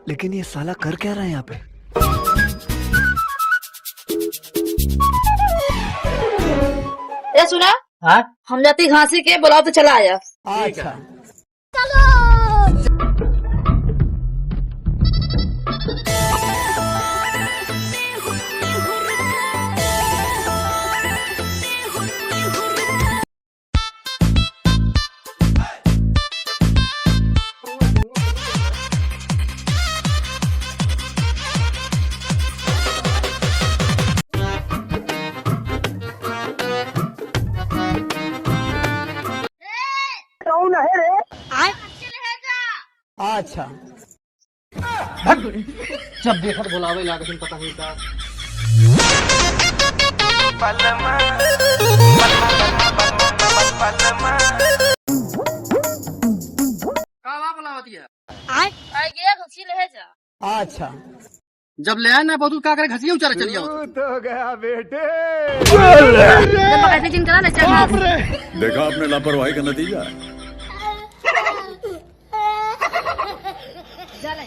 लेकिन ये साला कर क्या रहा है यहाँ पे? ये सुना? हाँ हम जाती घासी के, बुलाओ तो चला आया। अच्छा अच्छा जब देखत बुलावे लागत पता नहीं का बुलावती है गया घसी ले जा। अच्छा जब ले आए ना बहुत का करे घसिया उचारे चली जाओ तो गया बेटे। जब बकैती जिन करा ना चल। देखा आपने लापरवाही का नतीजा। जा ले।